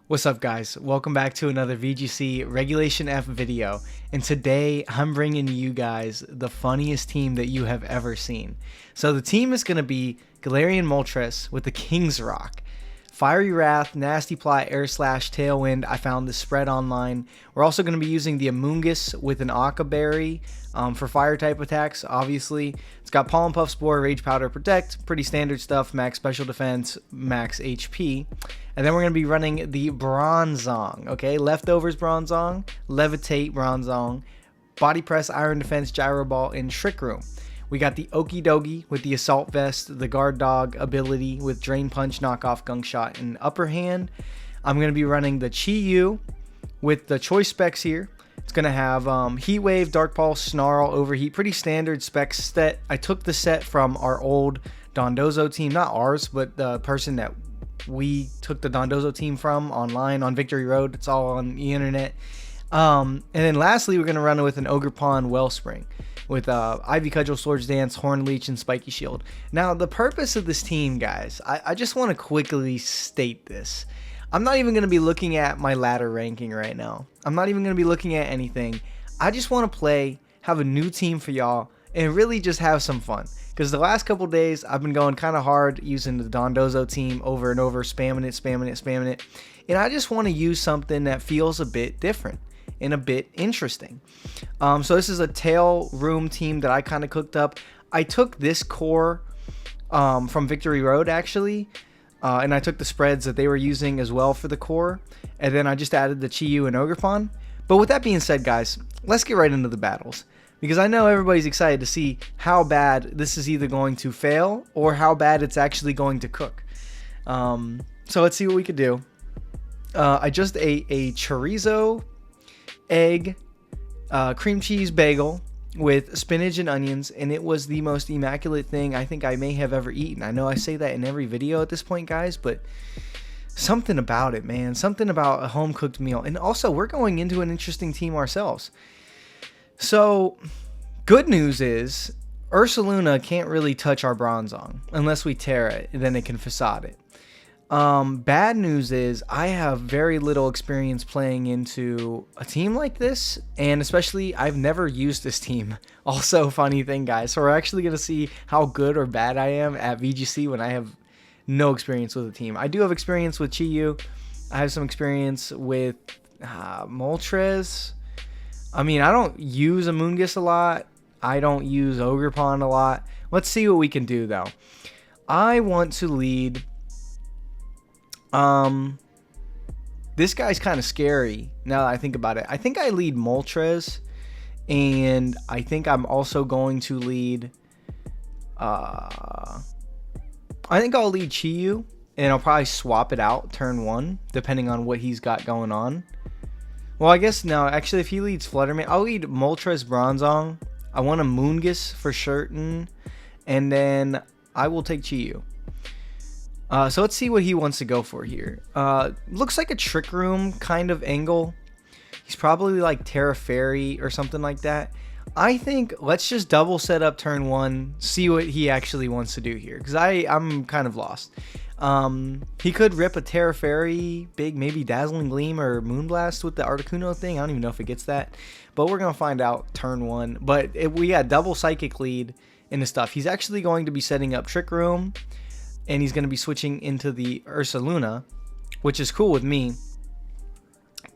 What's up, guys? Welcome back to another VGC Regulation F video, and today I'm bringing you guys the funniest team that you have ever seen. So the team is going to be Galarian Moltres with the King's Rock, Fiery Wrath, Nasty Plot, Air Slash, Tailwind. I found this spread online. We're also going to be using the Amoonguss with an Occa Berry for fire type attacks, obviously. It's got Pollen Puff Spore, Rage Powder, Protect, pretty standard stuff, max special defense, max HP. And then we're going to be running the Bronzong, okay? Leftovers Bronzong, Levitate Bronzong, Body Press, Iron Defense, Gyro Ball, and Trick Room. We got the Okie Dokie with the Assault Vest, the Guard Dog ability with Drain Punch, Knockoff, Gunk Shot, and Upper Hand. I'm going to be running the Chi-Yu with the choice specs here. It's going to have Heat Wave, Dark Pulse, Snarl, Overheat, pretty standard specs set. I took the set from our old Dondozo team, not ours, but the person that we took the Dondozo team from online on Victory Road. It's all on the internet. And then lastly, we're going to run it with an Ogerpon Wellspring with Ivy Cudgel, Swords Dance, Horn Leech, and Spiky Shield. Now, the purpose of this team, guys, I just want to quickly state this. I'm not even going to be looking at my ladder ranking right now. I'm not even going to be looking at anything. I just want to play, have a new team for y'all, and really just have some fun. Because the last couple days, I've been going kind of hard using the Dondozo team over and over, spamming it. And I just want to use something that feels a bit different and a bit interesting. So this is a tail room team that I kind of cooked up. I took this core from Victory Road, actually. And I took the spreads that they were using as well for the core. And then I just added the Chi-Yu and Ogerpon. But with that being said, guys, let's get right into the battles. Because I know everybody's excited to see how bad this is either going to fail or how bad it's actually going to cook. So let's see what we could do. I just ate a chorizo, egg, cream cheese bagel with spinach and onions, and it was the most immaculate thing I think I may have ever eaten. I know I say that in every video at this point, guys, but something about it, man. Something about a home-cooked meal. And also, we're going into an interesting team ourselves. So, good news is, Ursaluna can't really touch our Bronzong unless we tear it, and then it can facade it. Bad news is I have very little experience playing into a team like this, and especially I've never used this team. Also, funny thing, guys, so we're actually going to see how good or bad I am at VGC when I have no experience with a team. I do have experience with Chi-Yu. I have some experience with Moltres. I mean, I don't use Amoonguss a lot. I don't use Ogerpon a lot. Let's see what we can do, though. I want to lead... this guy's kind of scary now that I think about it. I think I lead Moltres, and I think I'm also going to lead, I think I'll lead Chi-Yu, and I'll probably swap it out turn 1, depending on what he's got going on. Well, I guess now, actually, if he leads Flutterman, I'll lead Moltres Bronzong. I want a Amoonguss for certain, and then I will take Chi-Yu. So let's see what he wants to go for here. Looks like a Trick Room kind of angle. He's probably like Terra Fairy or something like that. I think let's just double set up turn 1, see what he actually wants to do here. Because I'm kind of lost. He could rip a Terra Fairy, big maybe Dazzling Gleam or Moonblast with the Articuno thing. I don't even know if it gets that. But we're going to find out turn 1. But we got double Psychic lead in the stuff. He's actually going to be setting up Trick Room. And he's going to be switching into the Ursaluna, which is cool with me.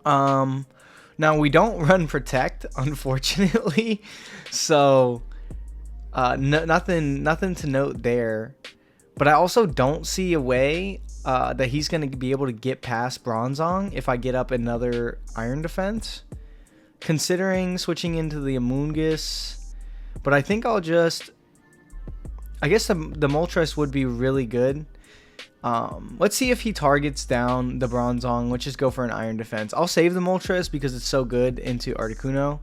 Now, we don't run Protect, unfortunately. So, nothing to note there. But I also don't see a way that he's going to be able to get past Bronzong if I get up another Iron Defense. Considering switching into the Amoonguss. But I think I'll just... I guess the Moltres would be really good. Let's see if he targets down the Bronzong. Let's just go for an Iron Defense. I'll save the Moltres because it's so good into Articuno.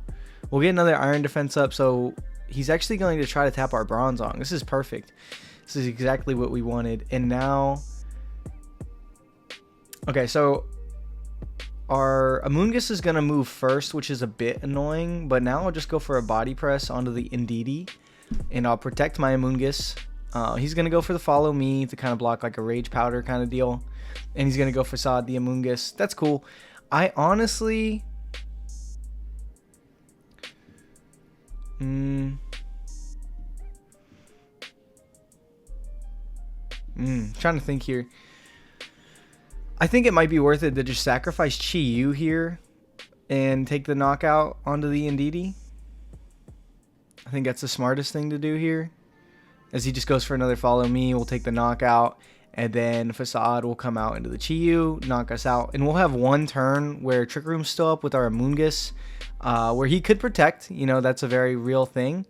We'll get another Iron Defense up. So he's actually going to try to tap our Bronzong. This is perfect. This is exactly what we wanted. And now... Okay, so our Amoonguss is going to move first, which is a bit annoying. But now I'll just go for a Body Press onto the Indeedee. And I'll protect my Amoonguss. He's going to go for the Follow Me to kind of block like a Rage Powder kind of deal. And he's going to go Facade the Amoonguss. That's cool. I honestly... trying to think here. I think it might be worth it to just sacrifice Chi-Yu here and take the knockout onto the Indeedee. I think that's the smartest thing to do here. As he just goes for another follow me, we'll take the knockout, and then Facade will come out into the Chi-Yu, knock us out, and we'll have one turn where Trick Room's still up with our Amoonguss, where he could protect. You know, that's a very real thing.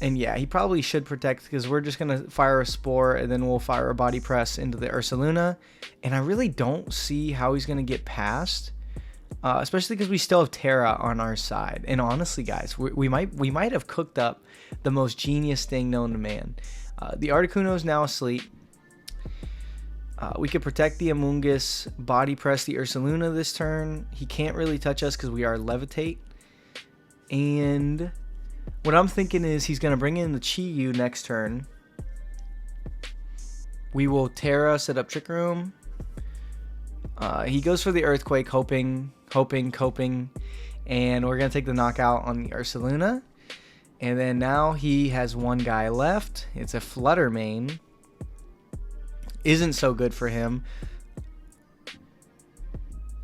And yeah, he probably should protect because we're just going to fire a Spore and then we'll fire a Body Press into the Ursaluna. And I really don't see how he's going to get past, especially because we still have Terra on our side. And honestly, guys, we might have cooked up the most genius thing known to man. The Articuno is now asleep. We could protect the Amoonguss, Body Press the Ursaluna this turn. He can't really touch us because we are Levitate. And... what I'm thinking is he's going to bring in the Chi-Yu next turn. We will Terra, set up Trick Room. He goes for the Earthquake, hoping. And we're going to take the knockout on the Ursaluna. And then now he has one guy left. It's a Flutter Mane. Isn't so good for him.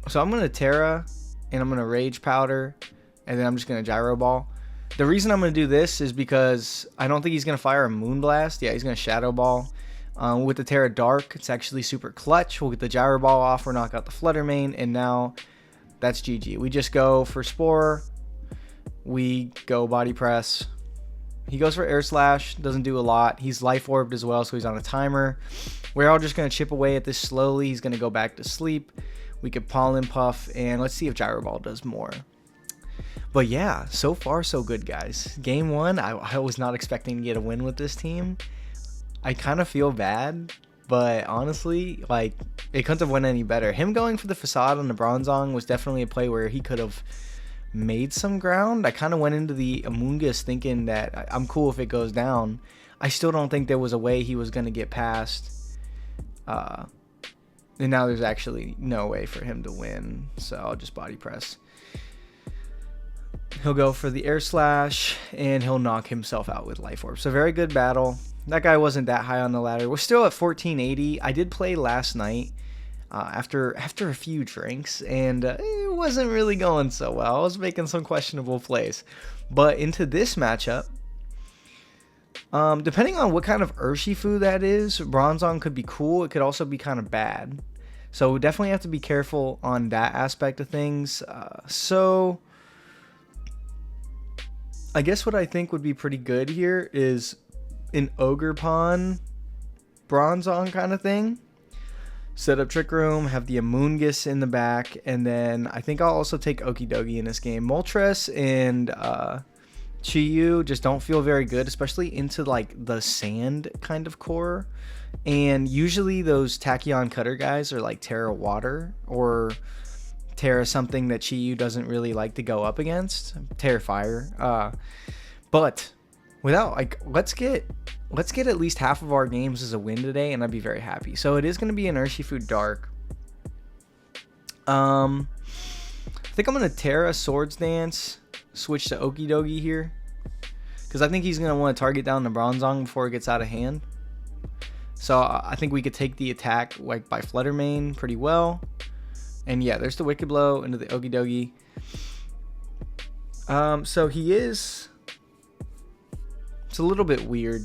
So I'm going to Terra. And I'm going to Rage Powder. And then I'm just going to Gyro Ball. The reason I'm going to do this is because I don't think he's going to fire a Moonblast. Yeah, he's going to Shadow Ball. With the Terra Dark, it's actually super clutch. We'll get the Gyro Ball off or knock out the Flutter Mane. And now that's GG. We just go for Spore. We go Body Press. He goes for Air Slash. Doesn't do a lot. He's Life Orbed as well, so he's on a timer. We're all just going to chip away at this slowly. He's going to go back to sleep. We could Pollen Puff. And let's see if Gyro Ball does more. But yeah, so far so good, guys. Game 1, I was not expecting to get a win with this team. I kind of feel bad, but honestly, like, it couldn't have went any better. Him going for the Facade on the Bronzong was definitely a play where he could have made some ground. I kind of went into the Amoonguss thinking that I'm cool if it goes down. I still don't think there was a way he was going to get past. And now there's actually no way for him to win, so I'll just Body Press. He'll go for the Air Slash, and he'll knock himself out with Life Orb. So very good battle. That guy wasn't that high on the ladder. We're still at 1480. I did play last night after a few drinks, and it wasn't really going so well. I was making some questionable plays. But into this matchup, depending on what kind of Urshifu that is, Bronzong could be cool. It could also be kind of bad. So we definitely have to be careful on that aspect of things. So... I guess what I think would be pretty good here is an Ogerpon Bronzong kind of thing. Set up Trick Room, have the Amoonguss in the back, and then I think I'll also take Okidogi in this game. Moltres and Chi-Yu just don't feel very good, especially into like the sand kind of core. And usually those Tachyon Cutter guys are like Terra Water or Terra something that Chi-Yu doesn't really like to go up against. Terra Fire. But without, like, let's get at least half of our games as a win today, and I'd be very happy. So it is going to be an Urshifu Dark. I think I'm going to Terra Swords Dance, switch to Okidogi here, because I think he's going to want to target down the Bronzong before it gets out of hand. So I think we could take the attack like by Flutter Mane pretty well. And yeah, there's the Wicked Blow into the Okidogi. So he is... it's a little bit weird.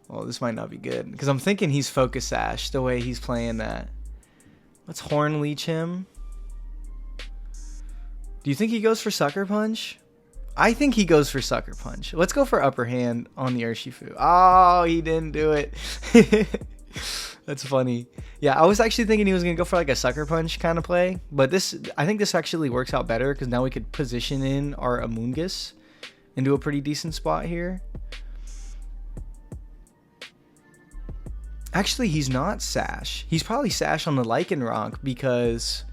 Well, this might not be good. Because I'm thinking he's Focus Sash the way he's playing that. Let's Horn Leech him. Do you think he goes for Sucker Punch? I think he goes for Sucker Punch. Let's go for Upper Hand on the Urshifu. Oh, he didn't do it. That's funny. Yeah, I was actually thinking he was going to go for like a Sucker Punch kind of play. But this, I think this actually works out better because now we could position in our Amoonguss into a pretty decent spot here. Actually, he's not Sash. He's probably Sash on the Lycanroc because...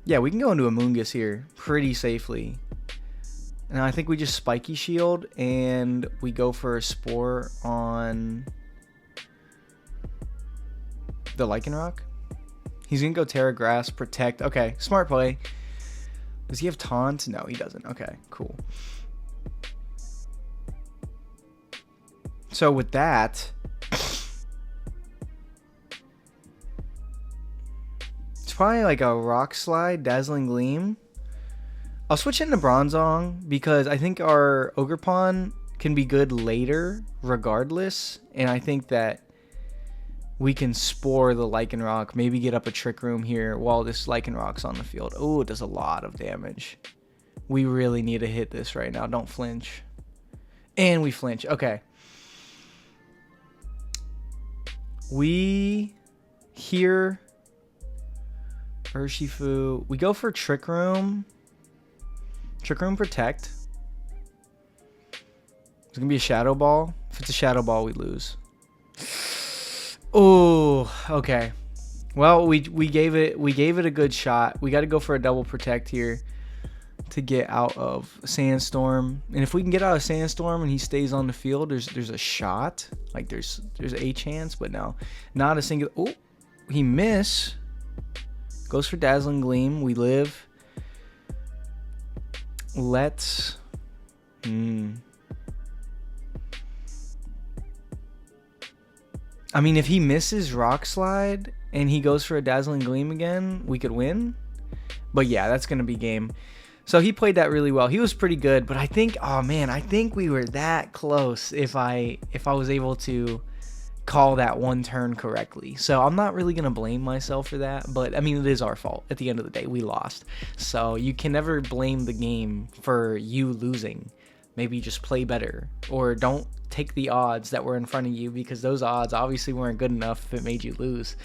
yeah, we can go into Amoonguss here pretty safely. And I think we just spiky shield and we go for a spore on the Lycanroc. He's gonna go Terra Grass, protect. Okay, smart play. Does he have taunt? No, he doesn't. Okay, cool. So with that, it's probably like a Rock Slide, Dazzling Gleam. I'll switch into Bronzong because I think our Ogerpon can be good later regardless. And I think that we can spore the Lycanroc, maybe get up a Trick Room here while this Lycanroc's on the field. Oh, it does a lot of damage. We really need to hit this right now. Don't flinch. And we flinch. Okay. We hear Urshifu. We go for Trick Room. Trick Room protect. It's gonna be a Shadow Ball. If it's a Shadow Ball, we lose. Oh, okay. Well, we gave it a good shot. We got to go for a double protect here to get out of Sandstorm. And if we can get out of Sandstorm and he stays on the field, there's a shot. Like there's a chance, but no, not a single. Oh, he miss. Goes for Dazzling Gleam. We live. Let's. I mean, if he misses Rock Slide and he goes for a Dazzling Gleam again, we could win. But yeah, that's going to be game. So he played that really well. He was pretty good, but I think, oh man, I think we were that close if I was able to call that one turn correctly. So I'm not really going to blame myself for that, but I mean, it is our fault. At the end of the day, we lost. So you can never blame the game for you losing. Maybe just play better, or don't take the odds that were in front of you, because those odds obviously weren't good enough if it made you lose.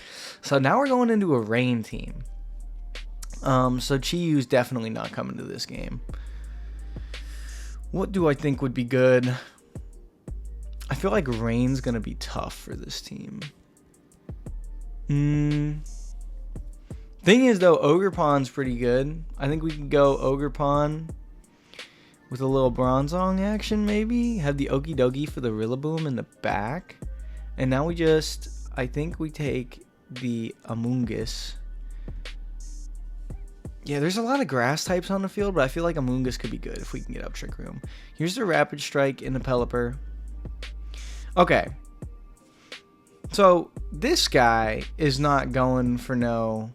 So now we're going into a rain team. So Chiyu's definitely not coming to this game. What do I think would be good? I feel like rain's going to be tough for this team. Thing is, though, Ogerpon's pretty good. I think we can go Ogerpon with a little Bronzong action, maybe. Have the Okie Dokie for the Rillaboom in the back. And now we just, I think we take the Amoonguss. Yeah, there's a lot of grass types on the field, but I feel like Amoonguss could be good if we can get up Trick Room. Here's the Rapid Strike in the Pelipper. Okay. So this guy is not going for no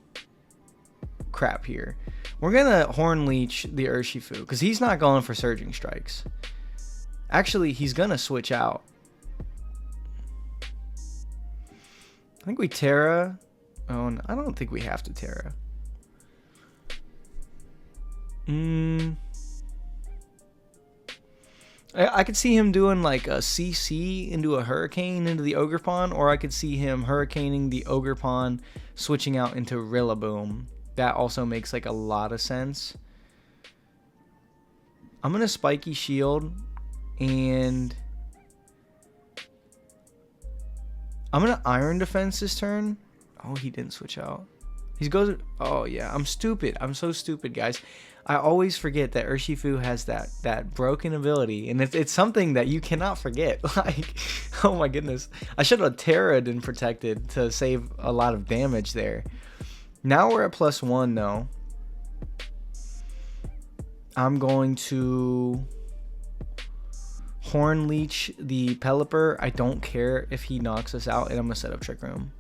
crap here. We're going to Horn Leech the Urshifu because he's not going for Surging Strikes. Actually, he's going to switch out. I think we Terra. Oh, no, I don't think we have to Terra. I could see him doing like a CC into a Hurricane into the Ogerpon, or I could see him Hurricaning the Ogerpon, switching out into Rillaboom. That also makes like a lot of sense. I'm gonna Spiky Shield, and I'm gonna Iron Defense this turn. Oh, he didn't switch out. He goes. Oh yeah, I'm stupid. I'm so stupid, guys. I always forget that Urshifu has that broken ability, and it's something that you cannot forget. Like, oh my goodness, I should have Terra'd and protected to save a lot of damage there. Now we're at +1 though. I'm going to Horn Leech the Pelipper. I don't care if he knocks us out, and I'm gonna set up Trick Room.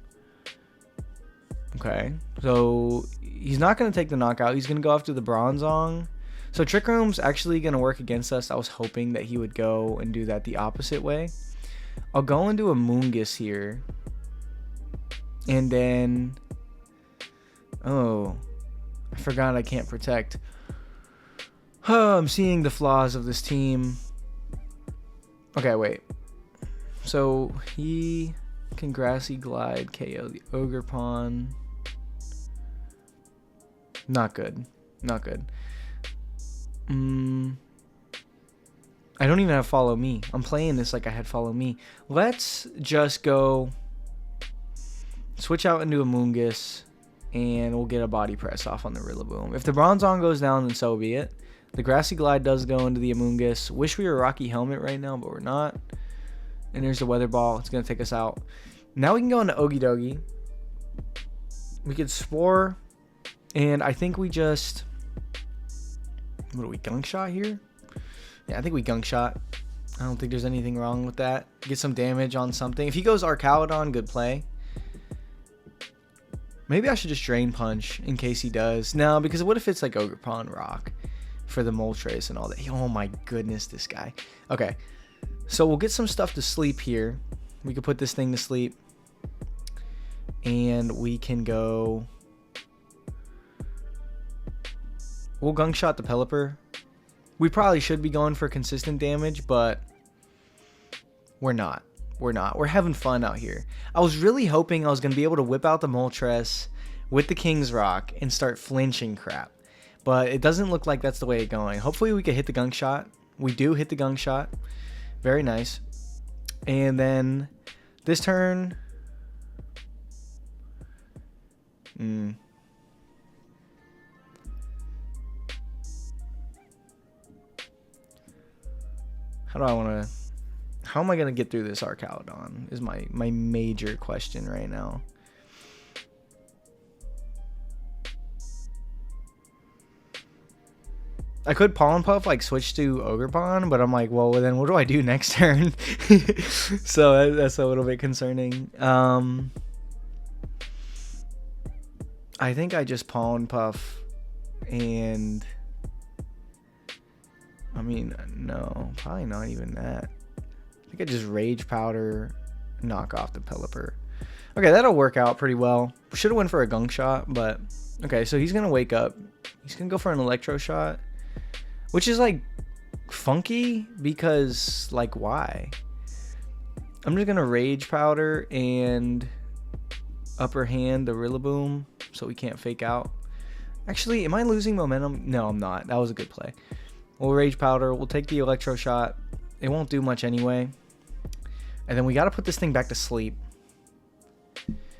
Okay, so he's not going to take the knockout. He's going to go after the Bronzong. So Trick Room's actually going to work against us. I was hoping that he would go and do that the opposite way. I'll go into a Amoonguss here. And then... Oh, I forgot I can't protect. Oh, I'm seeing the flaws of this team. Okay, wait. So he can Grassy Glide, KO the Ogerpon. Not good. Not good. I don't even have Follow Me. I'm playing this like I had Follow Me. Let's just go switch out into a Amoonguss, and we'll get a Body Press off on the Rillaboom. If the Bronzong goes down, then so be it. The Grassy Glide does go into the Amoonguss. Wish we were Rocky Helmet right now, but we're not. And there's the Weather Ball. It's going to take us out. Now we can go into Okie We could Spore. And I think we just... What do we, Gunk Shot here? Yeah, I think we Gunk Shot. I don't think there's anything wrong with that. Get some damage on something. If he goes Arcalodon, good play. Maybe I should just Drain Punch in case he does. No, because what if it's like Ogerpon Rock for the Moltres and all that? Oh my goodness, this guy. Okay, so we'll get some stuff to sleep here. We could put this thing to sleep. And we can go... We'll Gunk Shot the Pelipper. We probably should be going for consistent damage, but we're not. We're not. We're having fun out here. I was really hoping I was going to be able to whip out the Moltres with the King's Rock and start flinching crap. But it doesn't look like that's the way it's going. Hopefully we could hit the Gunk Shot. We do hit the Gunk Shot. Very nice. And then this turn... How am I going to get through this Arcalodon is my major question right now. I could Pollen Puff, like switch to Ogerpon, but I'm like, well, then what do I do next turn? So that's a little bit concerning. I think I just Pollen Puff and... I mean, no, probably not even that. I think I just Rage Powder, knock off the Pelipper. Okay, that'll work out pretty well. Should have went for a Gunk Shot, but... Okay, so he's going to wake up. He's going to go for an Electro Shot. Which is, like, funky because, like, why? I'm just going to Rage Powder and Upper Hand the Rillaboom so we can't fake out. Actually, am I losing momentum? No, I'm not. That was a good play. We'll Rage Powder. We'll take the Electro Shot. It won't do much anyway. And then we got to put this thing back to sleep.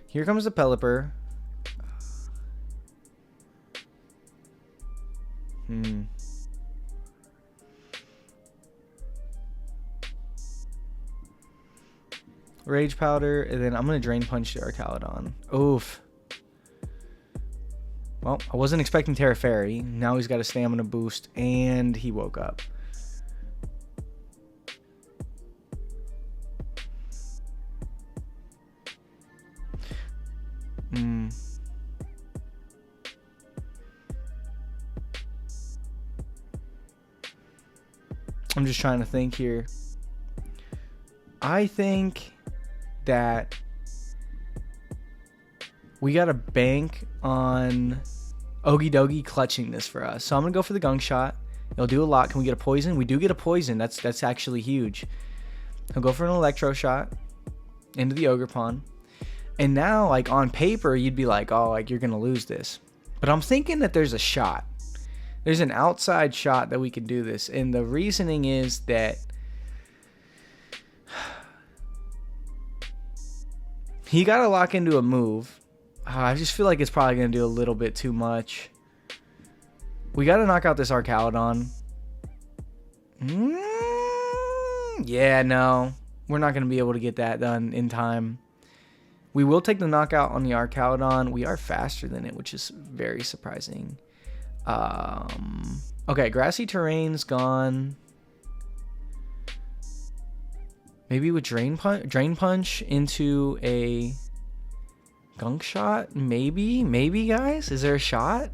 Here comes the Pelipper. Rage Powder. And then I'm going to Drain Punch the Arcalodon. Oof. Well, I wasn't expecting Terra Fairy. Now he's got a stamina boost, and he woke up. I'm just trying to think here. I think that we got to bank on Okie clutching this for us. So I'm going to go for the Gunk Shot. It'll do a lot. Can we get a Poison? We do get a Poison. That's actually huge. He'll go for an Electro Shot into the Ogerpon. And now, like, on paper, you'd be like, oh, like, you're going to lose this. But I'm thinking that there's a shot. There's an outside shot that we can do this. And the reasoning is that he got to lock into a move. I just feel like it's probably going to do a little bit too much. We got to knock out this Arcalodon. Yeah, no. We're not going to be able to get that done in time. We will take the knockout on the Arcalodon. We are faster than it, which is very surprising. Okay, Grassy Terrain's gone. Maybe with Drain Punch into a Gunk Shot? Maybe, guys? Is there a shot?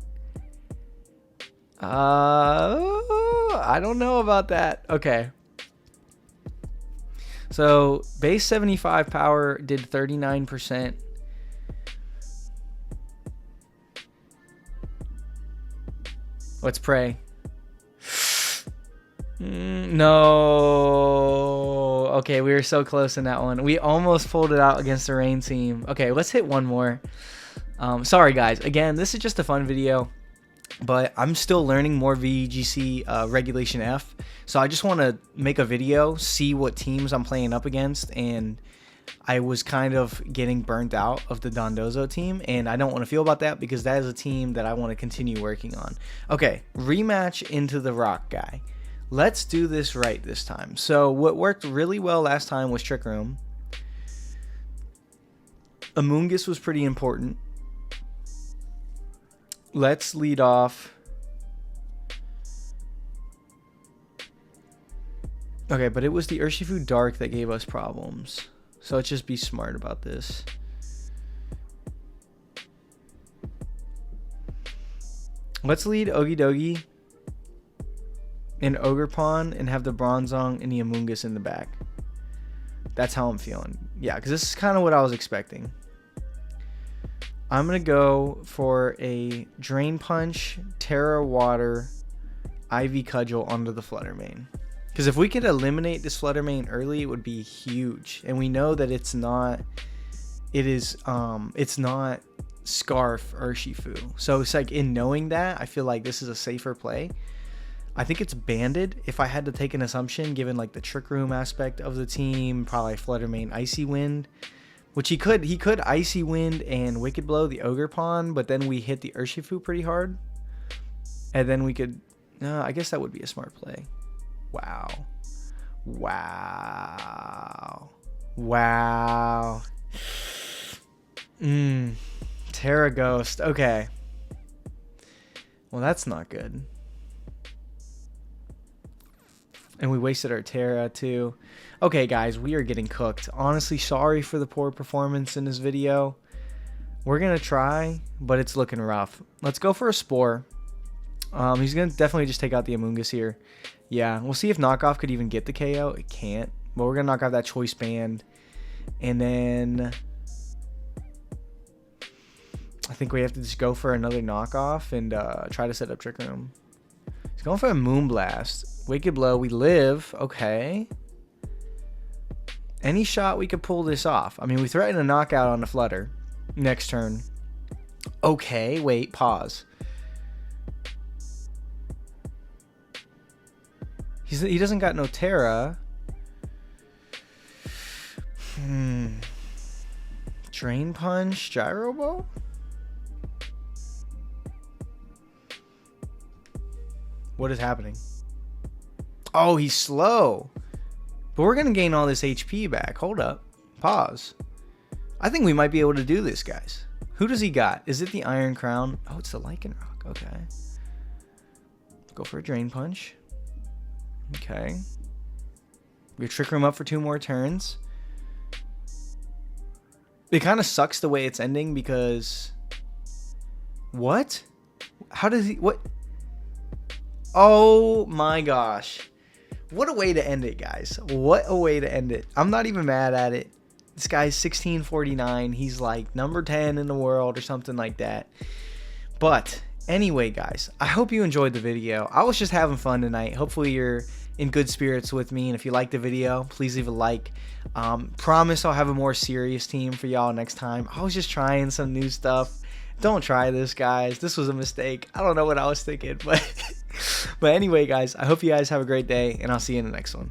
I don't know about that. Okay. So, base 75 power did 39%. Let's pray. No. Okay, we were so close in that one. We almost pulled it out against the Rain team. Okay, let's hit one more. Sorry, guys. Again, this is just a fun video, but I'm still learning more VGC Regulation F. So I just want to make a video, see what teams I'm playing up against, and I was kind of getting burnt out of the Dondozo team, and I don't want to feel about that because that is a team that I want to continue working on. Okay, rematch into the rock guy. Let's do this right this time. So what worked really well last time was Trick Room. Amoongus was pretty important. Let's lead off. Okay, but it was the Urshifu Dark that gave us problems. So let's just be smart about this. Let's lead Okidogi and Ogerpon and have the Bronzong and the Amoongus in the back. That's how I'm feeling. Yeah, because this is kind of what I was expecting. I'm going to go for a Drain Punch, Terra Water, Ivy Cudgel onto the Flutter Mane. Because if we could eliminate this Flutter Mane early, it would be huge. And we know that it's not Scarf Urshifu. So it's like, in knowing that, I feel like this is a safer play. I think it's banded, if I had to take an assumption, given like the Trick Room aspect of the team, probably Flutter Mane Icy Wind, which he could Icy Wind and Wicked Blow the Ogerpon, but then we hit the Urshifu pretty hard. And then we could, I guess that would be a smart play. Wow. Wow. Wow. Terra Ghost. Okay. Well, that's not good. And we wasted our Terra too. Okay, guys, we are getting cooked. Honestly, sorry for the poor performance in this video. We're going to try, but it's looking rough. Let's go for a Spore. He's going to definitely just take out the Amoongus here. Yeah, we'll see if Knockoff could even get the KO. It can't. But we're going to knock out that Choice Band. And then I think we have to just go for another Knockoff and try to set up Trick Room. He's going for a Moonblast. Wicked Blow. We live. Okay. Any shot we could pull this off. I mean, we threatened a knockout on the Flutter next turn. Okay, wait, pause. He doesn't got no Terra. Drain Punch, Gyro Ball? What is happening? Oh, he's slow. But we're going to gain all this HP back. Hold up. Pause. I think we might be able to do this, guys. Who does he got? Is it the Iron Crown? Oh, it's the Lycanroc. Okay. Go for a Drain Punch. Okay. We Trick Room up for 2 more turns. It kind of sucks the way it's ending because... What? How does he... What? Oh my gosh. What a way to end it, guys. What a way to end it. I'm not even mad at it. This guy's 1649. He's like number 10 in the world or something like that. But anyway, guys, I hope you enjoyed the video. I was just having fun tonight. Hopefully you're in good spirits with me. And if you liked the video, please leave a like. Promise I'll have a more serious team for y'all next time. I was just trying some new stuff. Don't try this, guys. This was a mistake. I don't know what I was thinking, but anyway, guys, I hope you guys have a great day, and I'll see you in the next one.